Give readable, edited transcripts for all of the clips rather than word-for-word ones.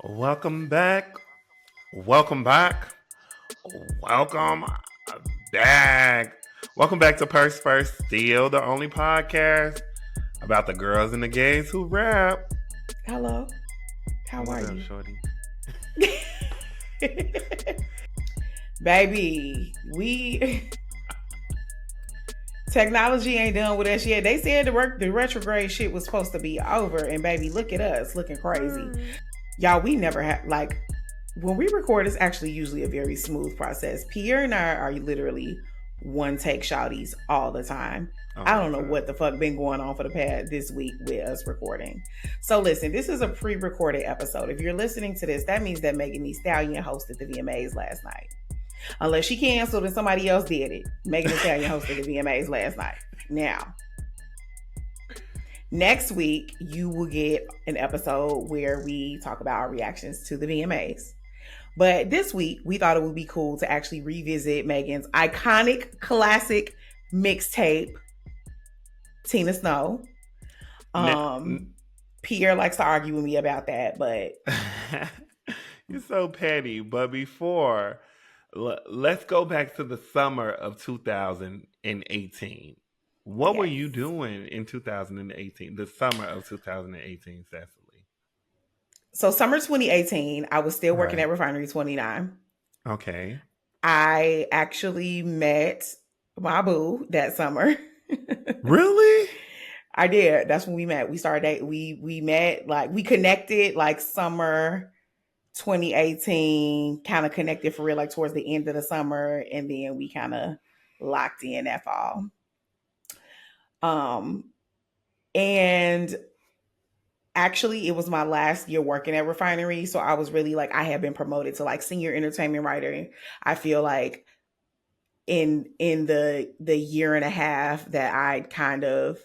Welcome back. Welcome back. Welcome back. Welcome back to Purse First, still the only podcast about the girls and the gays who rap. Hello, how are What up, you? shorty? Baby, we technology ain't done with us yet. They said the retrograde shit was supposed to be over, and baby, look at us looking crazy. Y'all, we never had like when we record, it's actually usually a very smooth process. Pierre and I are literally one take shouties all the time. Oh I my don't know god. what the fuck been going on for the past this week with us recording. So listen, this is a pre-recorded episode. If you're listening to this, that means that Megan Thee Stallion hosted the VMAs last night. Unless she canceled and somebody else did it. Megan Thee Stallion hosted the VMAs last night. Now, next week, you will get an episode where we talk about our reactions to the VMAs. But this week, we thought it would be cool to actually revisit Megan's iconic classic mixtape, Tina Snow. Pierre likes to argue with me about that, but You're so petty. But before, let's go back to the summer of 2018. What were yes. you doing in 2018? The summer of 2018, Cecily. So summer 2018, I was still working Right. at Refinery 29. Okay. I actually met my boo that summer. Really? I did. That's when we met. We started dating. We met like we connected like summer 2018, kind of connected for real, like towards the end of the summer, and then we kind of locked in that fall. Um, and actually, it was my last year working at Refinery, so I was really like I had been promoted to like senior entertainment writer. I feel like in the year and a half that I'd kind of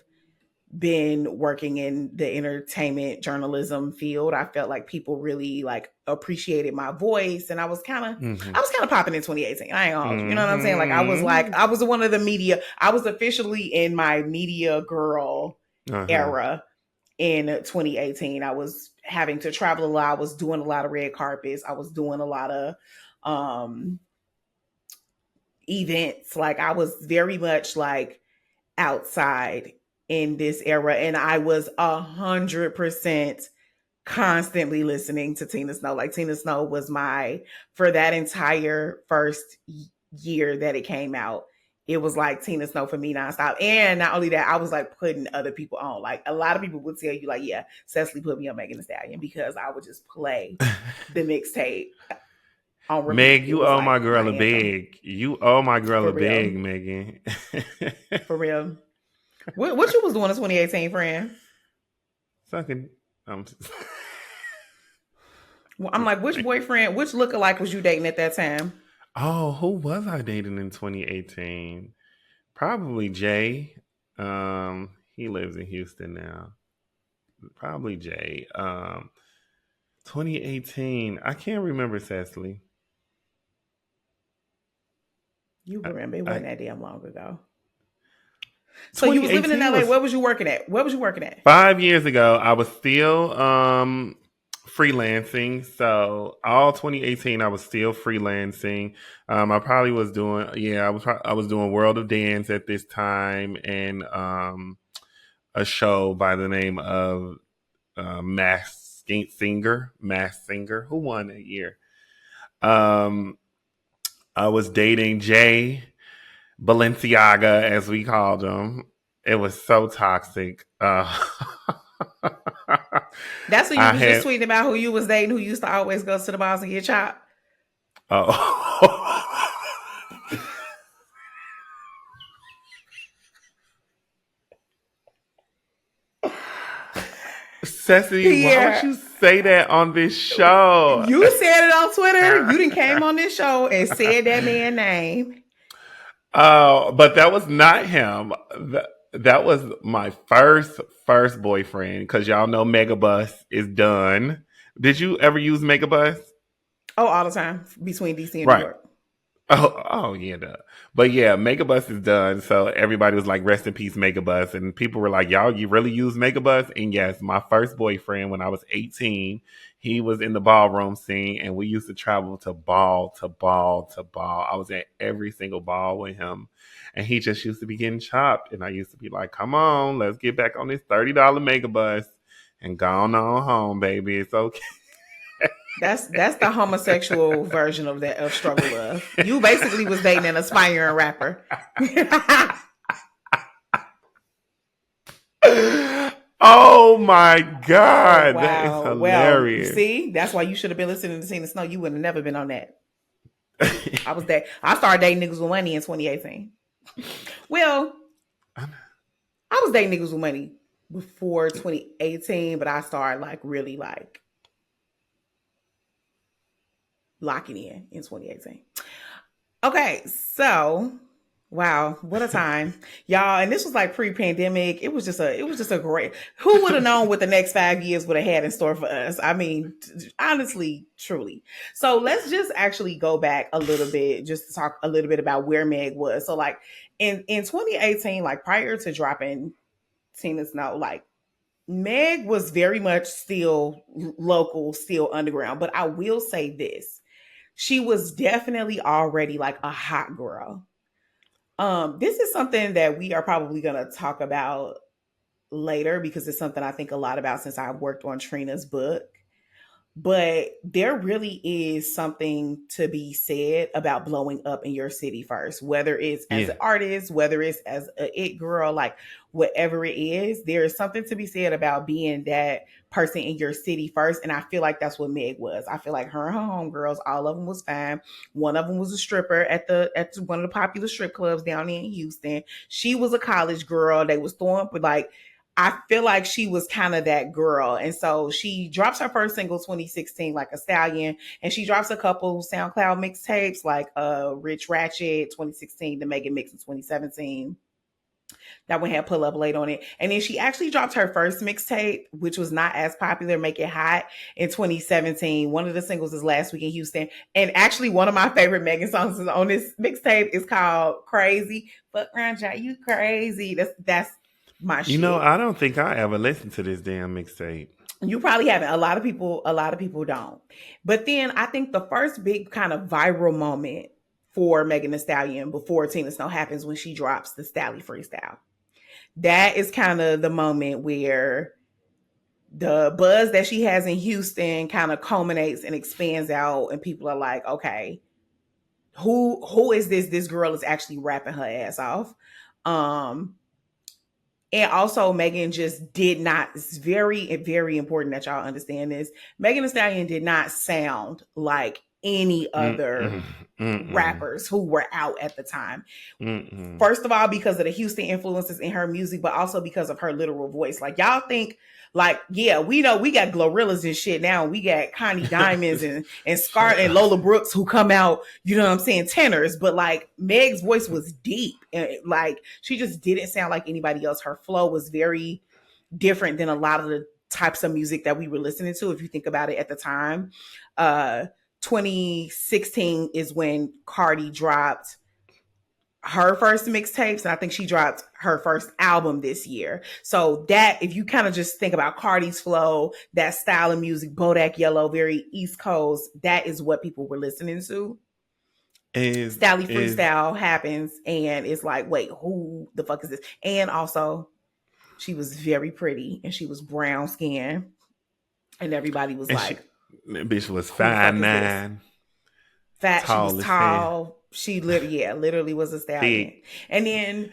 been working in the entertainment journalism field, I felt like people really like appreciated my voice, and Mm-hmm. I was kind of popping in 2018. I ain't gonna hold you. You know what I'm saying? Like Mm-hmm. I was one of the media. I was officially in my media girl Uh-huh. era in 2018. I was having to travel a lot. I was doing a lot of red carpets. I was doing a lot of um events. Like I was very much like outside in this era, and I was 100% constantly listening to Tina Snow. Like Tina Snow was my for that entire first year that it came out. It was like Tina Snow for me nonstop. And not only that, I was like putting other people on. Like a lot of people would tell you, like, yeah, Cecily put me on Megan Thee Stallion because I would just play the mixtape on repeat. Meg, It you was owe my like my girl a anthem. big. You owe my girl For a real. big, Megan. For real. What you was doing in 2018, friend? Sucking. Well, I'm Just like, which playing. boyfriend, which lookalike was you dating at that time? Oh, who was I dating in 2018? Probably Jay. He lives in Houston now. Probably Jay. 2018. I can't remember Cecily. You I, remember it I wasn't that damn long ago. So you was living in 2018 LA. was Where was you working at? Where was you working at? 5 years ago. I was still freelancing. So all 2018, I was still freelancing. I probably was doing I was doing World of Dance at this time, and a show by the name of Mass Singer, who won that year. Um, I was dating Jay Balenciaga, as we called him. It was so toxic. That's when you I was just had tweeting about who you was dating, who used to always go to the bars and get chopped. oh. Ceci, why would Pierre, you say that on this show? you said it on Twitter. You didn't came on this show and said that man name. Oh, but that was not him. That was my first boyfriend, because y'all know Megabus is done. Did you ever use Megabus? Oh, all the time between DC and New Right. York. Oh yeah, duh. But yeah, Megabus is done. So everybody was like, "Rest in peace, Megabus," and people were like, "Y'all, you really use Megabus?" And yes, my first boyfriend when I was 18, he was in the ballroom scene, and we used to travel to ball to ball to ball. I was at every single ball with him, and he just used to be getting chopped, and I used to be like, "Come on, let's get back on this $30 Megabus and go on home, baby. It's okay." That's the homosexual version of that of struggle love. You basically was dating an aspiring rapper. Oh my Oh God, that is wow. Well, hilarious. see, that's why you should have been listening to Tina Snow. You would have never been on that. I started dating niggas with money in 2018. Well, I was dating niggas with money before 2018, but I started like really like locking in 2018. Okay, so wow, what a time, y'all! And this was like pre-pandemic. It was just a great. Who would have known what the next 5 years would have had in store for us? I mean, honestly, truly. So let's just actually go back a little bit, just to talk a little bit about where Meg was. So like in 2018, like prior to dropping Tina Snow, like Meg was very much still local, still underground. But I will say this: she was definitely already like a hot girl. This is something that we are probably gonna talk about later because it's something I think a lot about since I worked on Trina's book. But there really is something to be said about blowing up in your city first, whether it's as Yeah. an artist, whether it's as a it girl, like whatever it is, there is something to be said about being that person in your city first. And I feel like that's what Meg was. I feel like her and her homegirls, all of them was fine. One of them was a stripper at one of the popular strip clubs down in Houston. She was a college girl. They was throwing up with like I feel like she was kind of that girl. And so she drops her first single 2016, like a stallion, and she drops a couple SoundCloud mixtapes like Rich Ratchet 2016, the Megan Mix in 2017. That one had Pull Up Late on it. And then she actually dropped her first mixtape, which was not as popular, Make It Hot, in 2017. One of the singles is Last Week in Houston. And actually, one of my favorite Megan songs is on this mixtape is called Crazy. Fuck around, y'all, you crazy. That's my You know, shit. I don't think I ever listened to this damn mixtape. You probably haven't. A lot of people don't. But then I think the first big kind of viral moment for Megan Thee Stallion before Tina Snow happens when she drops the Stally Freestyle. That is kind of the moment where the buzz that she has in Houston kind of culminates and expands out, and people are like, okay, who is this? This girl is actually rapping her ass off. Um, And also, Megan just did not. It's very, very important that y'all understand this. Megan Thee Stallion did not sound like any Mm-mm, other mm-mm, rappers who were out at the time. mm-mm. First of all, because of the Houston influences in her music, but also because of her literal voice. Like y'all think, like, yeah, we know we got Glorillaz and shit now. We got Connie Diamonds and Scar and Lola Brooks who come out, you know what I'm saying, tenors. But like Meg's voice was deep. And like she just didn't sound like anybody else. Her flow was very different than a lot of the types of music that we were listening to, if you think about it at the time. Uh 2016 is when Cardi dropped her first mixtapes, and I think she dropped her first album this year. So that, if you kind of just think about Cardi's flow, that style of music, Bodak Yellow, very East Coast, that is what people were listening to. is Stally is Freestyle happens, and it's like, wait, who the fuck is this? And also, she was very pretty, and she was brown skin, and everybody was and she like, that bitch was who the five fuck is this? nine, Fat. She was tall as hell, tall. She literally, yeah, literally was a stallion. thick. And then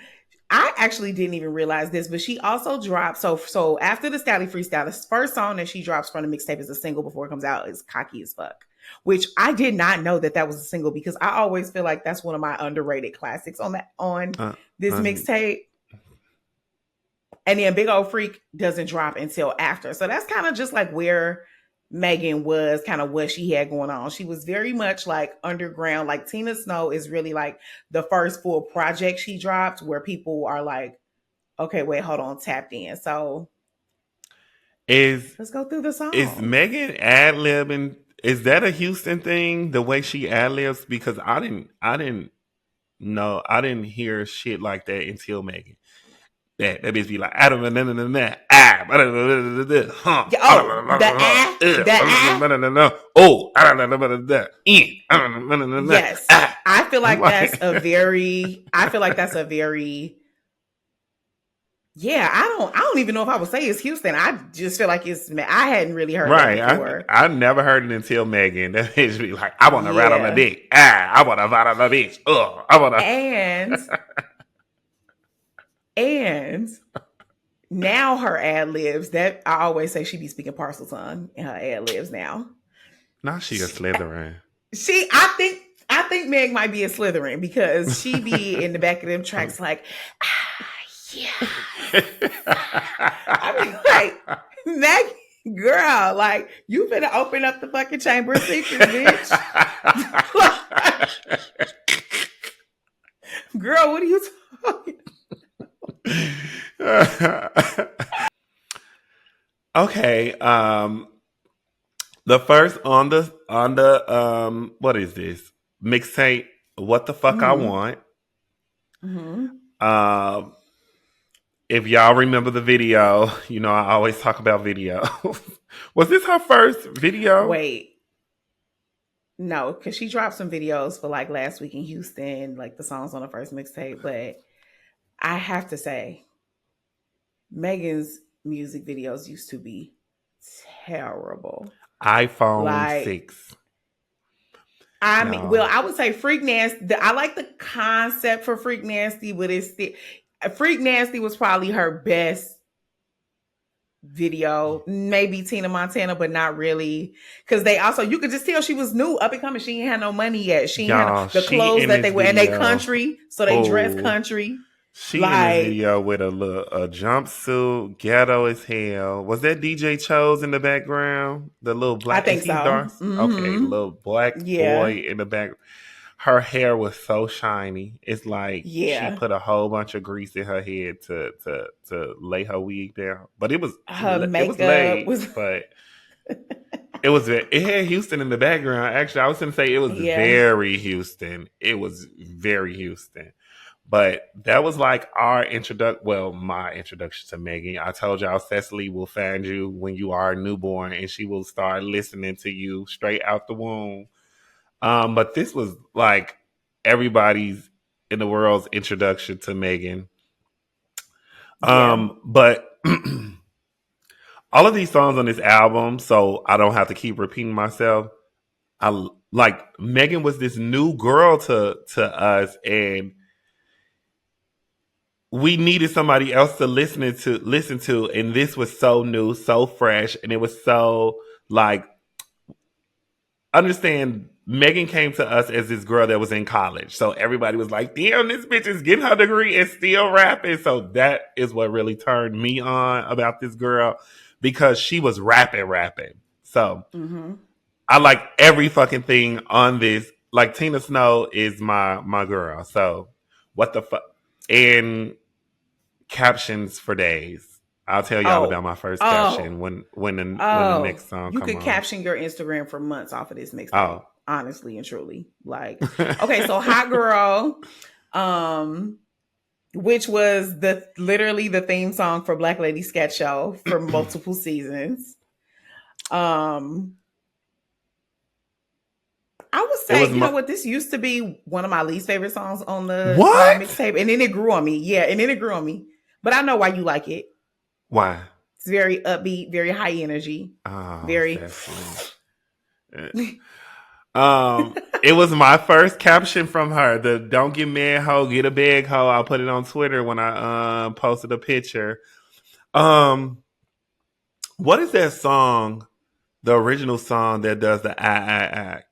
I actually didn't even realize this, but she also dropped. So after the Stally Freestyle, the first song that she drops from the mixtape is a single before it comes out is "Cocky as Fuck," which I did not know that was a single because I always feel like that's one of my underrated classics on Uh, this um, mixtape. And then Big Old Freak doesn't drop until after. So that's kind of just like where Megan was, kind of what she had going on. She was very much like underground. Like Tina Snow is really like the first full project she dropped where people are like, okay, wait, hold on, tapped in. So is let's go through the is songs. Megan ad libbing? Is that a Houston thing? The way she ad libs? Because I didn't know, I didn't hear shit like that until Megan. That bitch be like, I don't know, Yeah, oh, the ah, the ah. oh, I don't know, Yes, I feel I'm like that's like, a very. I feel like that's a very. Yeah, I don't even know if I would say it's Houston. I just feel like it's. I hadn't really heard that right. before. I never heard it until Megan. That bitch be like, I want to rat on the Yeah, dick. I want to rat on the bitch. I want to. and and now her ad libs. That I always say she be speaking parcel tongue in her ad libs now. Now she a Slytherin. I think Meg might be a Slytherin because she be in the back of them tracks like, yeah. I mean, like, Meg, girl, like, you finna open up the fucking chamber of secrets, bitch. Girl, what are you talking? Okay. The first on the what is this mixtape? What the fuck I Mm-hmm. want. Mm-hmm. Um, if y'all remember the video, you know I always talk about video. Was this her first video? Wait, no, because she dropped some videos for like last week in Houston, like the songs on the first mixtape. But I have to say, Megan's music videos used to be terrible. iPhone Like, 6. I mean, well, No. I would say Freak Nasty. I like the concept for Freak Nasty, but it's still Freak Nasty was probably her best video. Maybe Tina Montana, but not really, because they also you could just tell she was new, up and coming. She ain't had no money yet. She ain't had Y'all, the she clothes in that this they wear, and they video. country, so they dress Oh, country. she in this Like, video with a jumpsuit, ghetto as hell. Was that DJ Chose in the background? The little I black, is think he so. dark? Okay, Mm-hmm. little black boy Yeah, in the back. Her hair was so shiny. It's like she yeah. put a whole bunch of grease in her head to lay her wig down. But Her it was makeup laid, was, but it had Houston in the background. Actually, I was gonna say it was yeah, very Houston. It was very Houston. But that was like our introduction. Well, my introduction to Megan. I told y'all Cecily will find you when you are a newborn, and she will start listening to you straight out the womb. But this was like everybody's in the world's introduction to Megan. yeah. But all of these songs on this album, so I don't have to keep repeating myself. I like Megan was this new girl to us, and we needed somebody else to listen to, and this was so new, so fresh, and it was so like understand. Megan came to us as this girl that was in college, so everybody was like, "Damn, this bitch is getting her degree and still rapping." So that is what really turned me on about this girl because she was rapping. So Mm-hmm. I like every fucking thing on this. Like Tina Snow is my girl. So what the fuck? And captions for days. I'll tell y'all about Oh, my first oh, caption when the oh. next song You come could on. caption your Instagram for months off of this mixtape, Oh. honestly and truly. Like, okay, so Hot Girl, um, which was literally the theme song for Black Lady Sketch Show for multiple seasons. Um, I would It say, was you know my what, this used to be one of my least favorite songs on the what? mixtape, and then it grew on me. Yeah, and then it grew on me. But I know why you like it. Why? It's very upbeat, very high energy, Oh, very. Cecily. It was my first caption from her. The "Don't get mad, ho, get a bag, ho." I'll put it on Twitter when I posted a picture. Um, what is that song? The original song that does the I.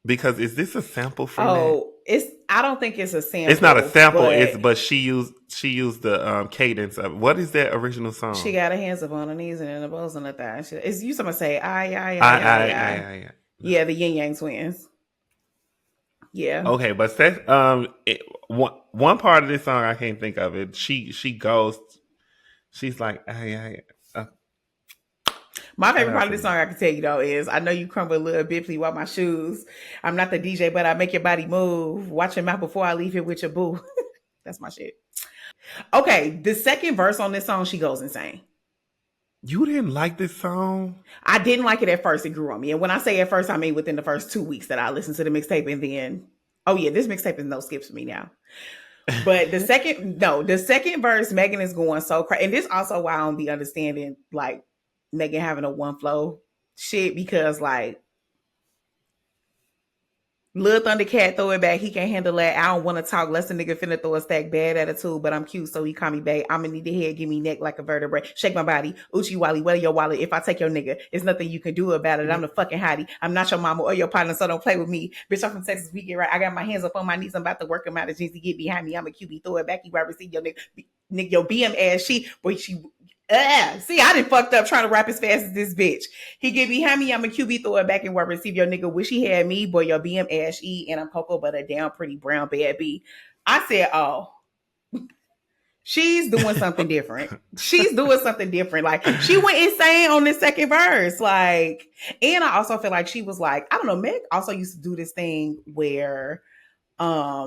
Because is this a sample from that? Oh, it's. I don't think it's a It's not a sample, sample. It's but but she used the cadence of what is that original she song? got her hands up on her knees and in the bows on the thigh. It's you. Somebody say, I. I. Yeah, the Yin Yang twins. Yeah. Okay, but one part of this song I can't think of it. She goes. She's like I. My Shout favorite out part of to this you. song I can tell you though is I know you crumble a little bit, please wipe my shoes. I'm not the DJ, but I make your body move. Watch your mouth before I leave here with your boo. That's my shit. Okay, the second verse on this song, she goes insane. You didn't like this song? I didn't like it at first. It grew on me. And when I say at first, I mean within the first 2 weeks that I listened to the mixtape. And then, oh yeah, this mixtape is no skips for me now. But the second verse, Megan is going so crazy. And this also why I don't be understanding like Megan having a one flow shit because like Lil Thundercat throw it back. He can't handle that. I don't want to talk. Less a nigga finna throw a stack bad attitude, but I'm cute, so he call me babe. I'ma need the head, give me neck like a vertebrae. Shake my body. Uchi Wally, whether your wallet. If I take your nigga, it's nothing you can do about it. I'm the fucking hottie. I'm not your mama or your partner, so don't play with me. Bitch, I'm from Texas. We get right. I got my hands up on my knees. I'm about to work him out of jeans to get behind me. I'm a QB. Throw it back. You right receive your nigga. Nigga, your BM ass. See, I done fucked up trying to rap as fast as this bitch. He get behind me, I'm a QB, throw it back and work, receive your nigga. Wish he had me, boy, your BM Ash E, and I'm Cocoa Butter down, pretty brown, bad B. I said, oh, she's doing something different. She's doing something different. Like, she went insane on this second verse. Like, and I also feel like she was like, I don't know, Meg also used to do this thing where I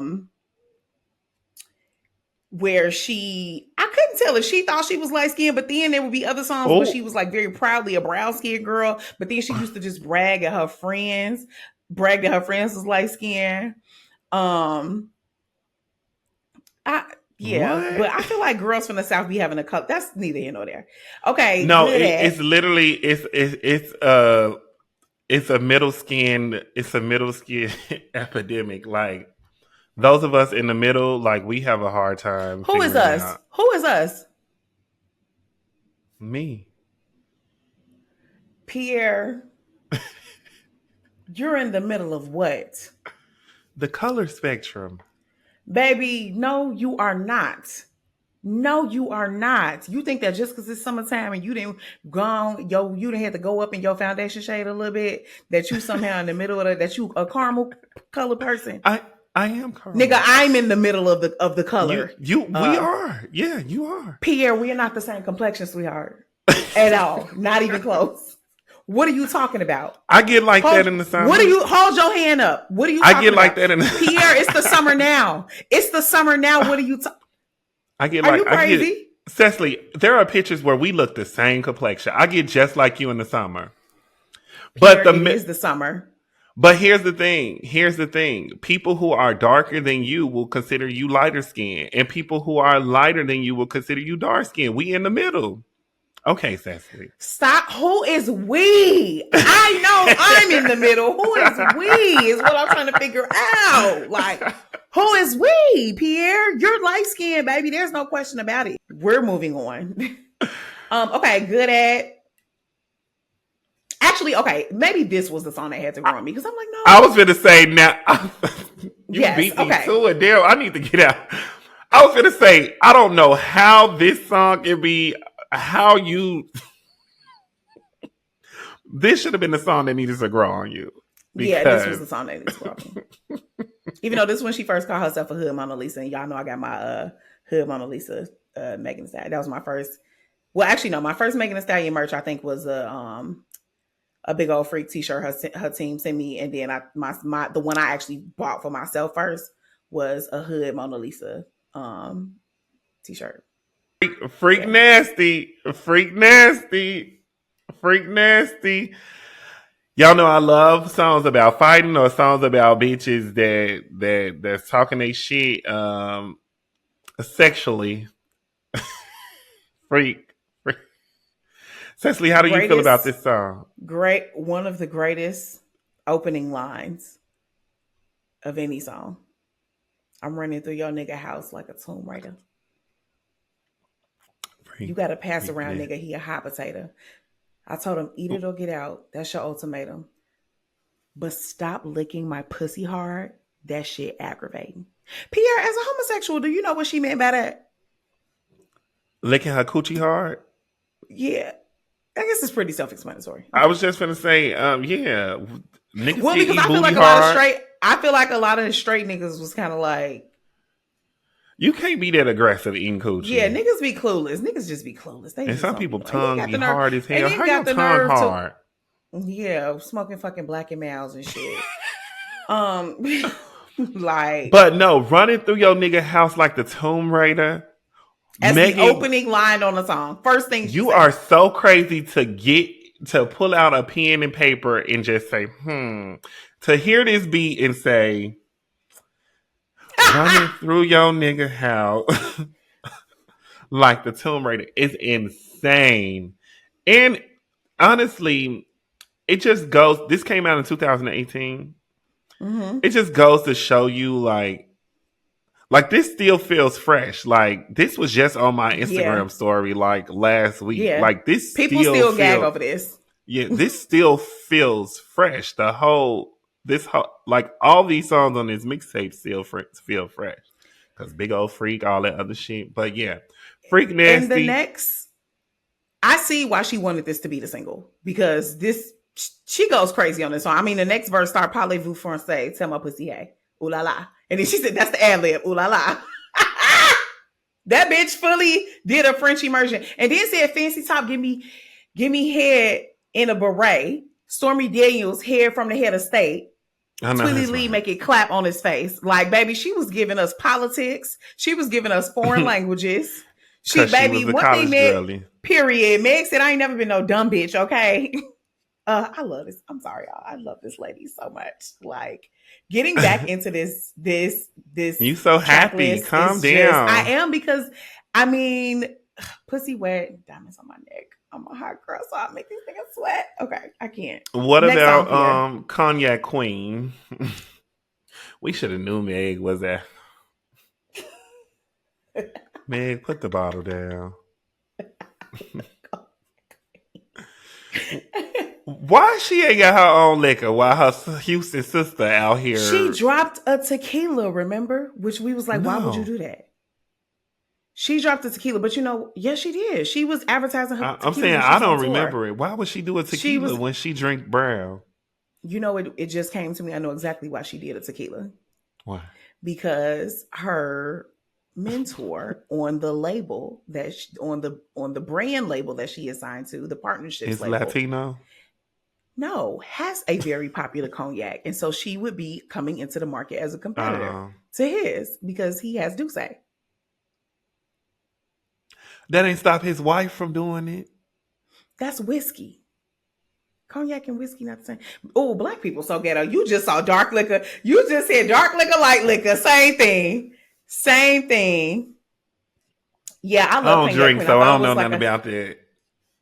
couldn't tell if she thought she was light skinned, but then there would be other songs where she was like very proudly a brown skinned girl, but then she used to just brag that her friends was light skinned. Yeah, but I feel like girls from the South be having a color. That's neither here nor there. Okay, No, it's literally it's a middle skin epidemic. Like those of us in the middle, like we have a hard time. Who is us? Out. Who is us? Me, Pierre. You're in the middle of what? The color spectrum. Baby, no, you are not. No, you are not. You think that just because it's summertime and you didn't you didn't have to go up in your foundation shade a little bit, that you somehow in the middle of that you a caramel color person. I am caramel. Nigga, I'm in the middle of the color. We are. Yeah, you are. Pierre, we are not the same complexion, sweetheart. At all. Not even close. What are you talking about? I get like that in the summer. Hold your hand up? What are you talking about? I get like that in the Pierre, it's the summer now. It's the summer now. What are you talking? Are you crazy? Cecily, there are pictures where we look the same complexion. I get just like you in the summer. But it is the summer. But here's the thing. People who are darker than you will consider you lighter skinned. And people who are lighter than you will consider you dark skinned. We in the middle. Okay, Cecily. Stop. Who is we? I know I'm in the middle. Who is we is what I'm trying to figure out. Like, who is we, Pierre? You're light skinned, baby. There's no question about it. We're moving on. Okay, good at. Actually, okay, maybe this was the song that had to grow on me because I'm like, no. I was gonna say now. You beat me to it, Daryl. I need to get out. I was gonna say I don't know how this song can be. How you. This should have been the song that needed to grow on you. Yeah, this was the song that needed to grow on me. Even though this is when she first called herself a Hood Mona Lisa, and y'all know I got my Hood Mona Lisa Megan Thee Stallion. That was my first. Well, actually, no, my first Megan Thee Stallion merch I think was a big old freak T-shirt her team sent me, and then the one I actually bought for myself first was a Hood Mona Lisa T-shirt. Freak nasty. Y'all know I love songs about fighting or songs about bitches that's talking they shit sexually. Freak. Cecily, how do you feel about this song? One of the greatest opening lines of any song. I'm running through your nigga house like a Tomb Raider. You got to pass around, nigga. He a hot potato. I told him, eat it or get out. That's your ultimatum. But stop licking my pussy hard. That shit aggravating. Pierre, as a homosexual, do you know what she meant by that? Licking her coochie hard? Yeah. I guess it's pretty self-explanatory. I was just gonna say, yeah. Niggas because I feel like a lot of straight niggas was kind of like, You can't be that aggressive eating coochie. Yeah, niggas be clueless. Niggas just be clueless. They And just some don't people be. And then tongue got be the nerve. hard as hell. And then How got your the tongue nerve hard? Yeah, smoking fucking Black and Mounds and shit. Like. But no, running through your nigga house like the Tomb Raider. As Megan, the opening line on the song. First thing she you said. are so crazy to pull out a pen and paper and just say, To hear this beat and say, running through your nigga house like the Tomb Raider is insane. And honestly, it just goes, this came out in 2018. Mm-hmm. It just goes to show you like this still feels fresh. Like this was just on my Instagram story like last week. Yeah. Like this people still gag over this. Yeah, this still feels fresh. Like all these songs on this mixtape still feel fresh. Cause big old freak, all that other shit. But yeah, freak nasty. And the next, I see why she wanted this to be the single because she goes crazy on this song. I mean, the next verse start Parlez-vous français, tell my pussy hey, ooh la la, and then she said that's the ad lib, ooh la la. That bitch fully did a French immersion, and then said fancy top, give me head in a beret. Stormy Daniels hair from the head of state. Twilly Lee make it clap on his face. Like, baby, she was giving us politics. She was giving us foreign languages. She baby, one thing, Meg, period. Meg said, I ain't never been no dumb bitch, okay? I love this. I'm sorry, y'all. I love this lady so much. Like, getting back into this. You so happy. Calm down. I am because, I mean, pussy wet, diamonds on my neck. I'm a hot girl, so I make these niggas sweat. Okay, I can't. What next about Cognac Queen? We should have knew Meg was that. Meg, put the bottle down. Why she ain't got her own liquor while her Houston sister out here? She dropped a tequila, remember? Which we was like, why would you do that? She dropped a tequila, but yes, she did. She was advertising her tequila. I'm saying I don't remember it. Why would she do a tequila when she drink brown? It just came to me. I know exactly why she did a tequila. Why? Because her mentor on the label on the brand label that she is signed to, the partnerships label, Latino. No, has a very popular cognac, and so she would be coming into the market as a competitor to his because he has Douce. That ain't stop his wife from doing it. That's whiskey. Cognac and whiskey not the same. Oh, black people so ghetto. You just saw dark liquor. You just said dark liquor, light liquor. Same thing. Same thing. Yeah, I love I don't drink, so I don't know nothing about that.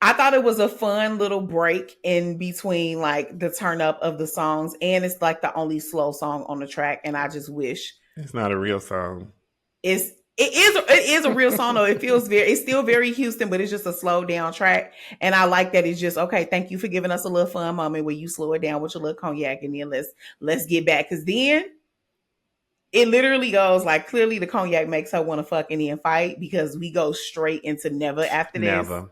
I thought it was a fun little break in between like the turn up of the songs, and it's like the only slow song on the track. And I just wish it's not a real song. It is a real song though. It's still very Houston, but it's just a slow down track. And I like that it's just okay. Thank you for giving us a little fun moment where you slow it down with your little cognac, and then let's get back. Cause then it literally goes like clearly the cognac makes her want to fuck and then fight because we go straight into never after this. Never.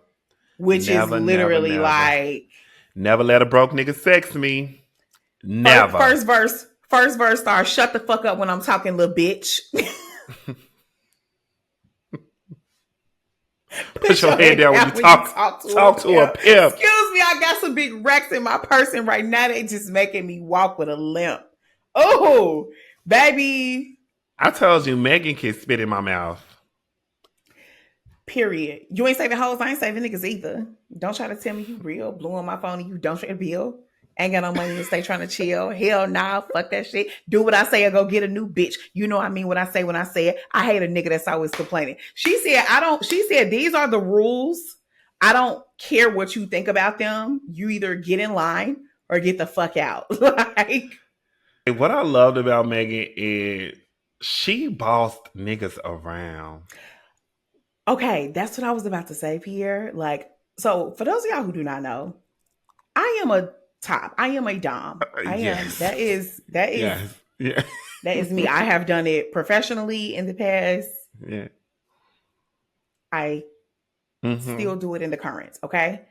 Which is literally never. Like never let a broke nigga sex me. Never. First verse starts shut the fuck up when I'm talking, little bitch. Put your head down when you talk to a pimp. Excuse me, I got some big racks in my purse and right now they just making me walk with a limp. Oh, baby. I told you Megan can spit in my mouth. Period. You ain't saving hoes, I ain't saving niggas either. Don't try to tell me you real. Blew on my phone and you don't pay the bill. Ain't got no money to stay trying to chill. Hell nah, fuck that shit. Do what I say or go get a new bitch. You know I mean what I say when I say it. I hate a nigga that's always complaining. She said these are the rules. I don't care what you think about them. You either get in line or get the fuck out. Like, what I loved about Megan is she bossed niggas around. Okay, that's what I was about to say, Pierre. Like, so for those of y'all who do not know, I am a top. I am a dom. I am. That is yes. Yeah. That is me. I have done it professionally in the past. Yeah. I still do it in the current. Okay.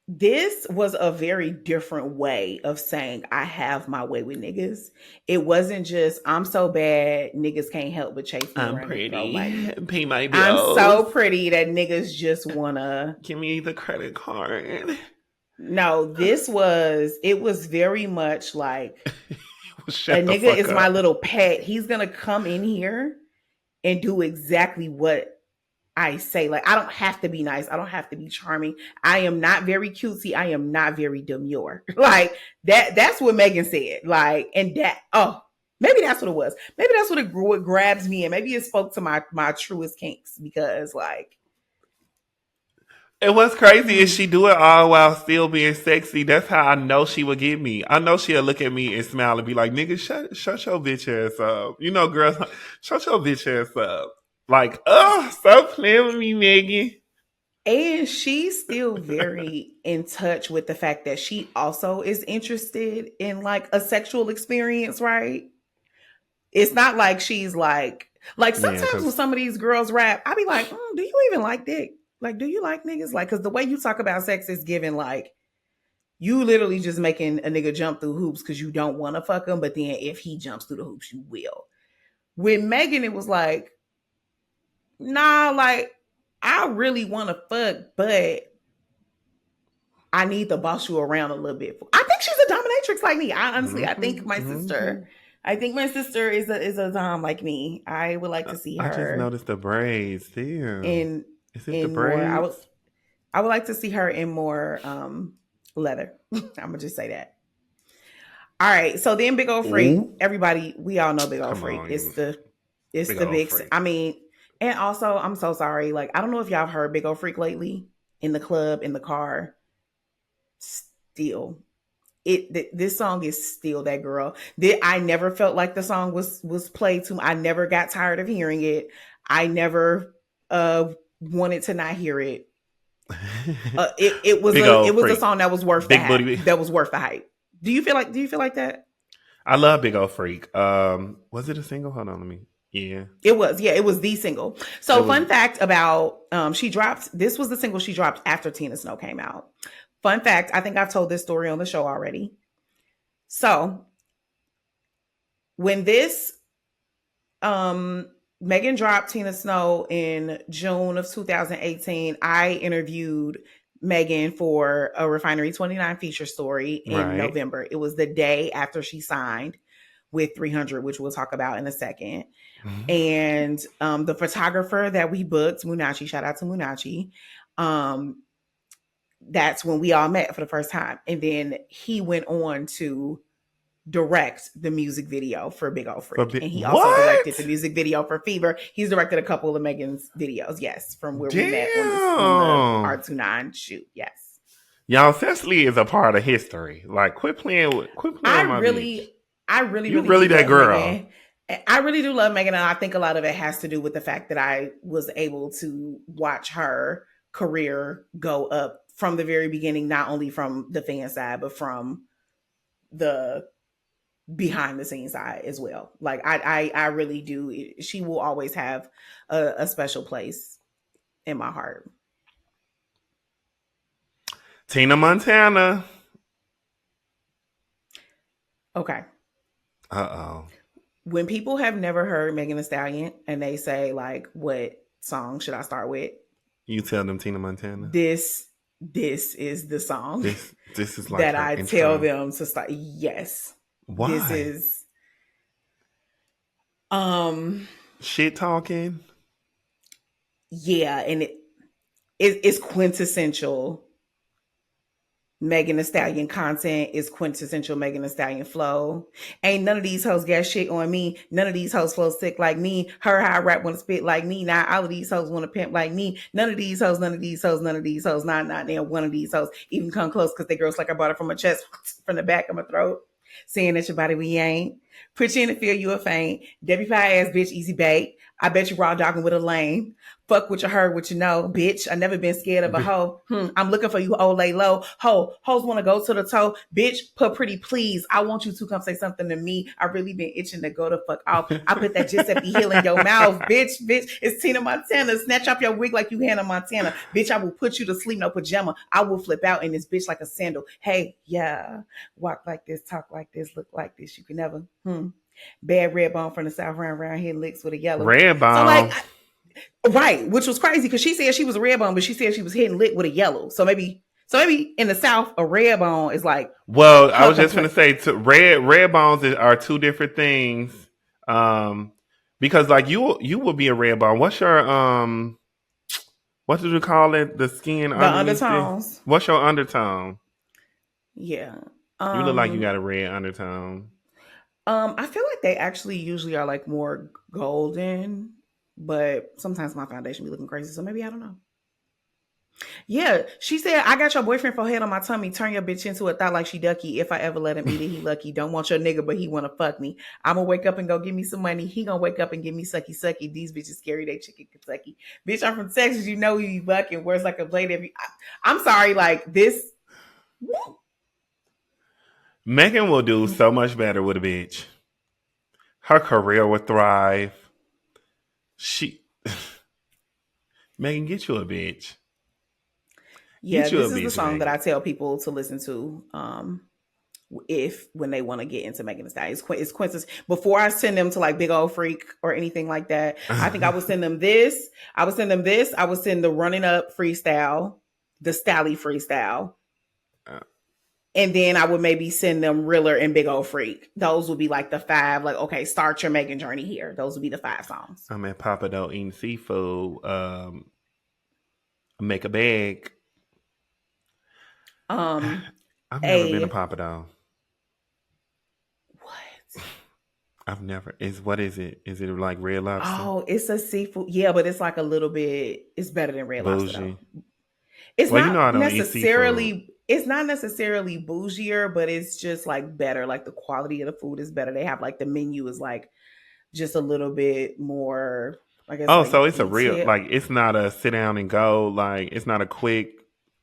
this was a very different way of saying I have my way with niggas. It wasn't just I'm so bad niggas can't help but chase me I'm around and throw pretty. money. Pay my I'm bills. so pretty that niggas just wanna Give me the credit card. No, it was very much like a Shut the nigga fuck is my up. little pet. He's gonna come in here and do exactly what I say. Like, I don't have to be nice. I don't have to be charming. I am not very cutesy. I am not very demure. Like that's what Megan said. Like, and that, maybe that's what it was. Maybe that's what grabs me. And maybe it spoke to my truest kinks because like, And what's crazy is she do it all while still being sexy. That's how I know she would get me. I know she'll look at me and smile and be like, nigga, shut your bitch ass up. You know, girls, shut your bitch ass up. Like, stop playing with me, Megan. and she's still very in touch with the fact that she also is interested in like a sexual experience, right? It's not like she's like Yeah, sometimes when because, some of these girls rap, I be like, do you even like dick? Like, do you like niggas? Like, because the way you talk about sex is given like you literally just making a nigga jump through hoops because you don't want to fuck him, but then if he jumps through the hoops, you will. With Megan, it was like, nah, like I really want to fuck, but I need to boss you around a little bit. I think she's a dominatrix like me. I honestly, I think my sister is a dom like me. I would like to see I just her noticed the braids. Damn. in Is it the in more. braids? I would like to see her in more leather. I'm gonna just say that. All right. So then Big Old Freak, Ooh. everybody, we all know Big Old Come Freak. on. It's Big the old big freak. I mean, and also I'm so sorry. Like, I don't know if y'all have heard Big Old Freak lately in the club, in the car. Still. This song is still that girl. I never felt like the song was played to me. I never got tired of hearing it. I never wanted to not hear it. Big old it was a freak. song that was worth Big booty. that was worth the hype. Do you feel like that? I love Big Old Freak. Was it a single? Hold on, let me. Yeah, It was the single. it So was. fun fact about she dropped this was the single she dropped after Tina Snow came out. Fun fact, I think I've told this story on the show already. So when this Megan dropped Tina Snow in June of 2018, I interviewed Megan for a Refinery 29 feature story in Right. November. It was the day after she signed with 300, which we'll talk about in a second. And the photographer that we booked, Munachi, shout out to Munachi. That's when we all met for the first time. And then he went on to direct the music video for Big Old Freak. And he also directed the What? music video for Fever. He's directed a couple of Megan's videos, yes, from where we met on the Damn. R29 shoot, yes. Y'all, Sesali is a part of history. Like, quit playing with I my bitch. really, I really, You really really do that love girl. Megan. I really do love Megan, and I think a lot of it has to do with the fact that I was able to watch her career go up from the very beginning, not only from the fan side, but from the behind the scenes side as well. Like I really do. She will always have a special place in my heart. Tina Montana. Okay. Uh-oh. When people have never heard Megan Thee Stallion and they say like, what song should I start with? You tell them Tina Montana. This is the song This is like that her I intro. tell them to start. Yes. Why? This is shit talking. Yeah, and it's quintessential Megan Thee Stallion content, is quintessential Megan Thee Stallion flow. Ain't none of these hoes got shit on me. None of these hoes flow sick like me. Her high rap want to spit like me. Now all of these hoes want to pimp like me. None of these hoes, not now one of these hoes even come close because they girls like I bought it from my chest, from the back of my throat. Saying that your body we ain't. Put you in the field, you a faint. Debbie Pie ass bitch, easy bait. I bet you raw dogging with a lame. Fuck what you heard, what you know, bitch. I never been scared of a hoe. I'm looking for you, old lay low. Hoes want to go to the toe. Bitch, put pretty please. I want you to come say something to me. I really been itching to go the fuck off. I put that Giuseppe Hill in your mouth, bitch. It's Tina Montana. Snatch off your wig like you Hannah Montana. Bitch, I will put you to sleep, no pajama. I will flip out in this bitch like a sandal. Hey, yeah. Walk like this, talk like this, look like this. You can never, bad red bone from the south round here licks with a yellow. Red So like, bone. right, which was crazy because she said she was a red bone, but she said she was hitting lick with a yellow. So maybe in the south, a red bone is like Well, I her was just going to complaint. say, red bones are two different things. Because like you will be a red bone. What's your what did you call it? The skin The underneath it. undertones. What's your undertone? Yeah. You look like you Um, got a red undertone. I feel like they actually usually are like more golden, but sometimes my foundation be looking crazy. So maybe I don't know. Yeah, she said, I got your boyfriend for head on my tummy. Turn your bitch into a thought like she ducky. If I ever let him eat it, he lucky. Don't want your nigga, but he want to fuck me. I'm going to wake up and go give me some money. He going to wake up and give me sucky sucky. These bitches scary. They chicken Kentucky. Bitch, I'm from Texas. You know we be bucking. Words like a blade every. I'm sorry. Like this. Megan will do so much better with a bitch. Her career would thrive. She Megan, get you a bitch. Yeah, Get you a this is the bitch, song that Megan. I tell people to listen to. If when they want to get into Megan Thee Stallion, it's Quincy's. Before I send them to like Big Old Freak or anything like that, I think I would send them this. I would send them this. I would send the Running Up freestyle, the Stally freestyle, and then I would maybe send them Riller and Big Old Freak. Those would be like the five. Like, okay, start your Megan journey here. Those would be the 5 songs. I'm at Papa Dough eating seafood. Make a bag. Um, I've never been to a Papa Dough. what? I've never. What is it? Is it like Red Lobster? Oh, it's a seafood. Yeah, but it's like a little bit. It's better than Red Lobster though. Bougie. It's Well, you not know I don't eat seafood. necessarily it's not necessarily bougier, but it's just like better. Like the quality of the food is better. They have like the menu is like just a little bit more, I guess, Oh, like so it's a real detail. like it's not a sit down and go. Like it's not a quick.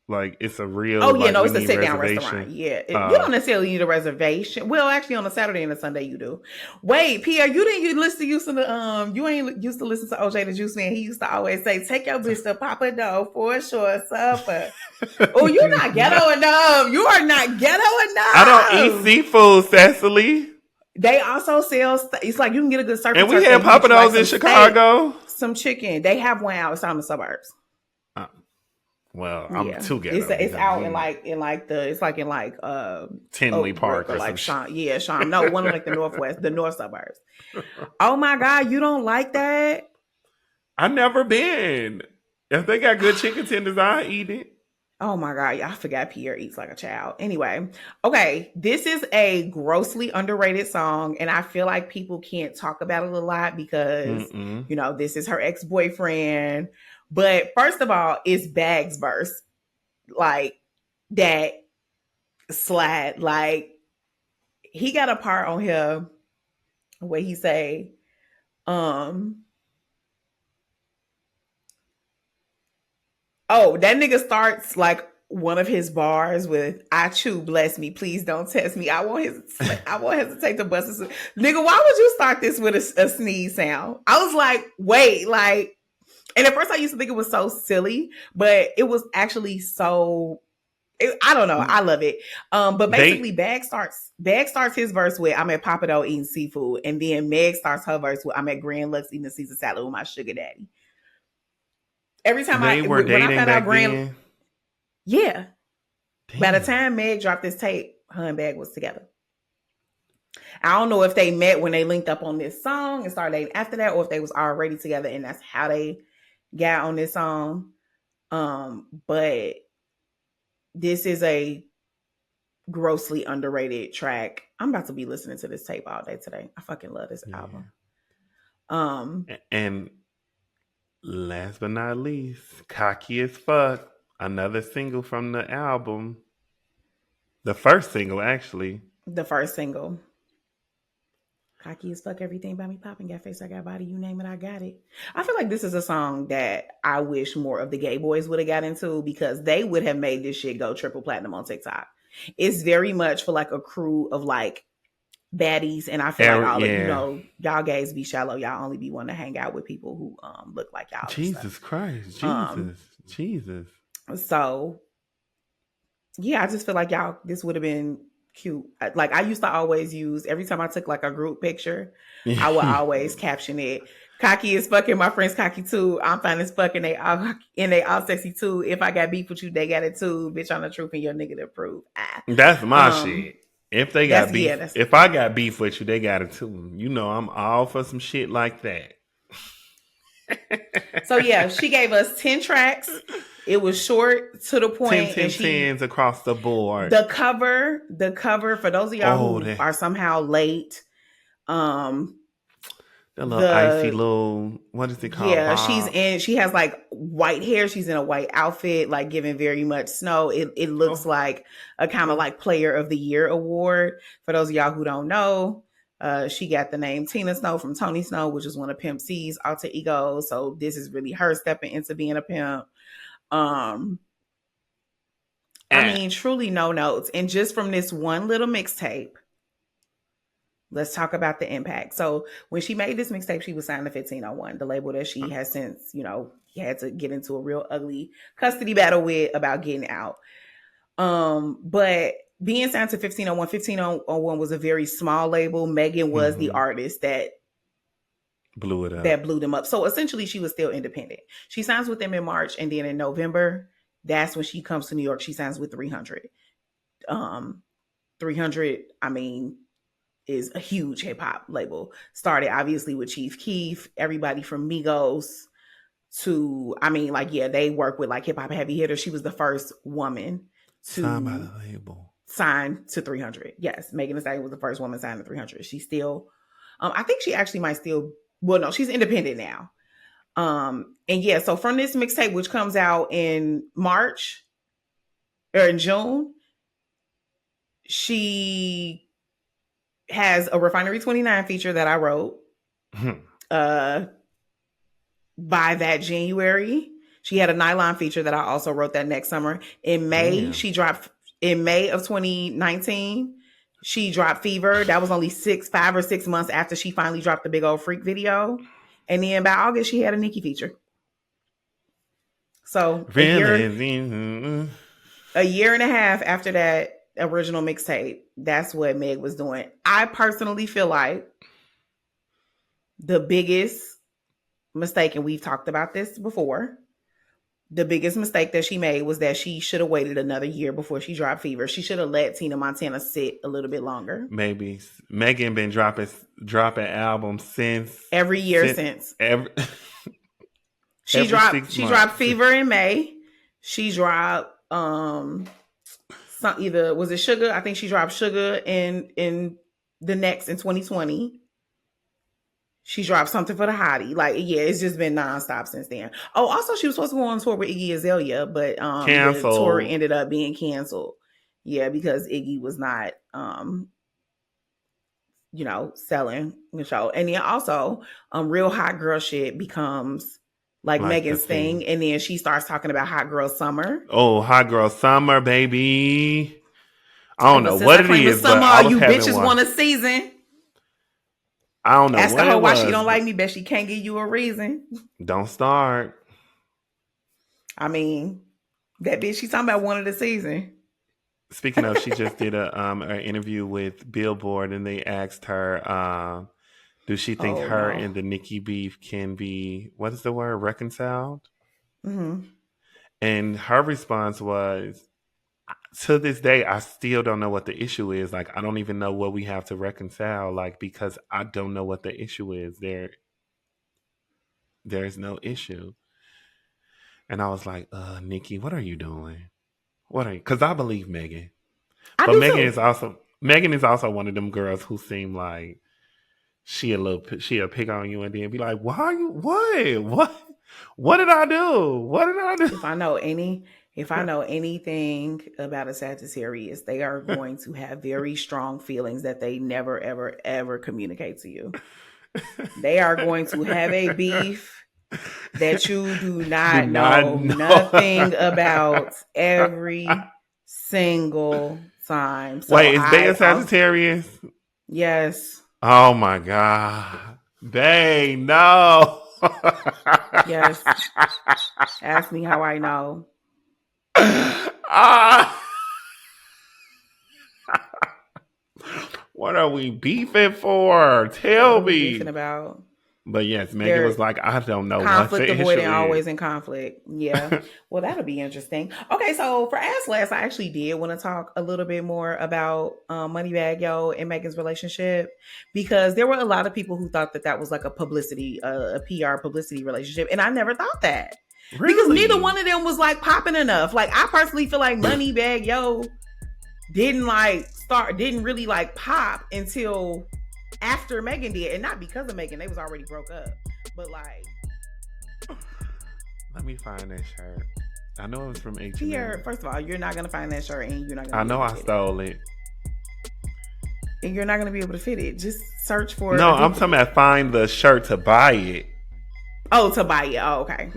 Like it's a real Oh yeah, like no, we it's a need sit down restaurant. reservation. Yeah, you Uh, don't necessarily need a reservation. Well, actually, on a Saturday and a Sunday, you do. Wait, Pierre, you listen to used to you ain't used to listen to OJ the Juice Man. He used to always say, "Take your bitch to Papa Dough for a short supper." Oh, you're not no, ghetto enough. You are not ghetto I don't eat enough. seafood, Cecily. They also sell. It's like you can get a good surf And and we turf. They had can get Papa you like Do's in some steak, Chicago. some chicken. They have one outside in the suburbs. Uh, well, I'm Yeah, too ghetto it's because out in like Tinley Oak Brook Park or or some like shit. Sean. Yeah, Sean. No, one of like the northwest, the north suburbs. Oh my God, you don't like that? I never been. If they got good chicken tenders, I eat it. Oh my God, yeah, I forgot Pierre eats like a child. Anyway, okay, this is a grossly underrated song, and I feel like people can't talk about it a lot because, Mm-mm. this is her ex boyfriend. But first of all, it's Bag's verse. Like, that slide. Like, he got a part on here where he say, um, oh, that nigga starts like one of his bars with "I chew, bless me, please don't test me. I won't hesitate to bust it." Nigga, why would you start this with a sneeze sound? I was like, wait, like, and at first I used to think it was so silly, but it was actually so. I don't know. I love it. But basically, They Bag starts his verse with "I'm at Papa Dough eating seafood," and then Meg starts her verse with "I'm at Grand Lux eating a Caesar salad with my sugar daddy." Every time they were when I dating found out back Grand, then. yeah. By the Damn. time Meg dropped this tape, her and Bag was together. I don't know if they met when they linked up on this song and started dating after that, or if they was already together and that's how they got on this song. But this is a grossly underrated track. I'm about to be listening to this tape all day today. I fucking love this Yeah. album. Um, And last but not least, Cocky as Fuck. Another single from the album. The first single, actually. the first single. Cocky as fuck, everything by me popping. Got face, I got body, you name it, I got it. I feel like this is a song that I wish more of the gay boys would have got into because they would have made this shit go triple platinum on TikTok. It's very much for like a crew of like baddies, and I feel like all of y'all gays be shallow. Y'all only be wanting to hang out with people who look like y'all. Jesus Christ, Jesus. So yeah, I just feel like y'all, this would have been cute. Like I used to always use, every time I took like a group picture, I would always caption it, "Cocky as fucking, my friends cocky too. I'm fine as fucking, they all sexy too. If I got beef with you, they got it too. Bitch, on the truth and your nigga to prove." That's my shit. If they got beef, if I got beef with you, they got it too. You know, I'm all for some shit like that. So yeah, she gave us 10 tracks. It was short, to the point. 10 10s across the board. The cover for those of y'all who are somehow late. The little icy little, what is it called? Yeah, she has like white hair. She's in a white outfit, like giving very much snow. It looks like a kind of like Player of the Year award. For those of y'all who don't know, she got the name Tina Snow from Tony Snow, which is one of Pimp C's alter egos. So this is really her stepping into being a pimp. I mean, truly no notes. And just from this one little mixtape, let's talk about the impact. So when she made this mixtape, she was signed to 1501, the label that she has since, had to get into a real ugly custody battle with about getting out. But being signed to 1501 was a very small label. Megan was the artist that blew it up. That blew them up. So essentially she was still independent. She signs with them in March, and then in November, that's when she comes to New York. She signs with 300. 300, I mean, is a huge hip hop label. Started obviously with Chief Keef, everybody from Migos to, I mean, like, yeah, they work with like hip hop heavy hitters. She was the first woman to signed by the label. Signed to 300. Yes, Megan Thee Stallion was the first woman signed to 300. She's still, I think she actually might still, well, no, she's independent now. And yeah, so from this mixtape, which comes out in March or in June, she has a Refinery 29 feature that I wrote. By that January, she had a Nylon feature that I also wrote that next summer. In May, she dropped, in May of 2019, she dropped Fever. That was only 5 or 6 months after she finally dropped the Big Old Freak video. And then by August, she had a Nicki feature. So a year and a half after that original mixtape, that's what Meg was doing. I personally feel like the biggest mistake, and we've talked about this before, the biggest mistake that she made was that she should have waited another year before she dropped Fever. She should have let Tina Montana sit a little bit longer. Maybe Megan been dropping albums since every year since. She dropped Fever in May. She dropped either was it Sugar? I think she dropped Sugar in the next in 2020. She dropped Something for the Hottie. Like, yeah, it's just been nonstop since then. Oh, also she was supposed to go on tour with Iggy Azalea, but the tour ended up being canceled. Yeah, because Iggy was not selling the show. And then also Real Hot Girl shit becomes like Megan's thing, and then she starts talking about Hot Girl Summer. Oh, Hot Girl Summer, baby. I don't know what it is, but all you bitches want a season. I don't know. Ask her why she don't like me, but she can't give you a reason. Don't start. I mean, that bitch, she's talking about one of the season. Speaking of, she just did an interview with Billboard, and they asked her, does she think and the Nicki beef can be, what is the word, reconciled? Mm-hmm. And her response was, to this day, I still don't know what the issue is. Like, I don't even know what we have to reconcile, like, because I don't know what the issue is. There's no issue. And I was like, Nicki, what are you doing? Because I believe Megan. But Megan is also one of them girls who seem like she'll pick on you and then be like, why are you, what did I do? What did I do? If I know any If I know anything about a Sagittarius, they are going to have very strong feelings that they never, ever, ever communicate to you. They are going to have a beef that you do not know nothing about every single time. So Wait, is they a Sagittarius? Yes. Oh my God. They know. Yes. Ask me how I know. What are we beefing for? Tell What are we me. beefing about? But yes, Megan was like, I don't know what the issue avoiding, is. always in conflict. Yeah. Well, that'll be interesting. Okay, so for Ask Last, I actually did want to talk a little bit more about Moneybag Yo and Megan's relationship, because there were a lot of people who thought that was like a publicity, a PR publicity relationship. And I never thought that. Really? Because neither one of them was like popping enough. Like, I personally feel like Moneybag Yo didn't really like pop until after Megan did, and not because of Megan. They was already broke up. But like, let me find that shirt. I know it was from H&M. Pierre, first of all, you're not gonna find that shirt, and you're not gonna. I know I stole it. And you're not gonna be able to fit it. Just search for. No, I'm talking about find the shirt to buy it. Oh, to buy it. Oh, okay.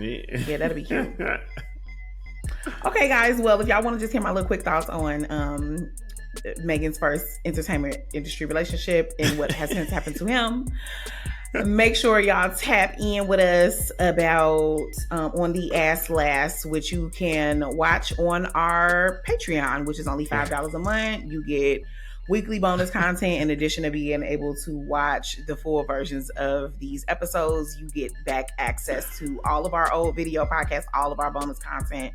Yeah, that'll be cute. Okay, guys. Well, if y'all want to just hear my little quick thoughts on Megan's first entertainment industry relationship and what has since happened to him, make sure y'all tap in with us about on the Ass Last, which you can watch on our Patreon, which is only $5 a month. You get weekly bonus content in addition to being able to watch the full versions of these episodes. You get back access to all of our old video podcasts, all of our bonus content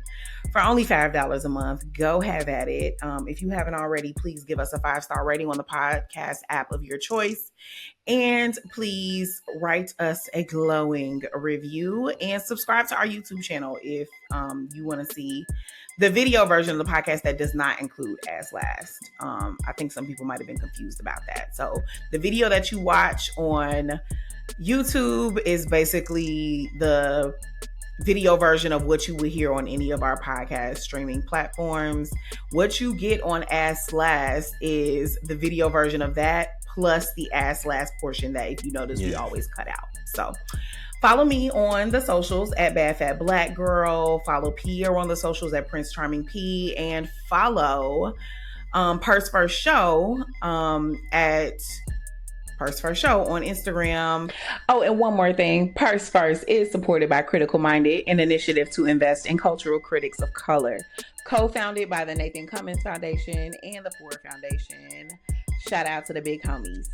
for only $5 a month. Go have at it. If you haven't already, please give us a 5-star rating on the podcast app of your choice. And please write us a glowing review and subscribe to our YouTube channel if you want to see the video version of the podcast that does not include Ass Last. I think some people might have been confused about that. So the video that you watch on YouTube is basically the video version of what you would hear on any of our podcast streaming platforms. What you get on Ass Last is the video version of that, plus the Ass Last portion that, if you notice, we always cut out. So follow me on the socials at Bad Fat Black Girl. Follow Pierre on the socials at Prince Charming P, and follow Purse First Show at Purse First Show on Instagram. Oh, and one more thing. Purse First is supported by Critical Minded, an initiative to invest in cultural critics of color. Co-founded by the Nathan Cummins Foundation and the Ford Foundation. Shout out to the big homies.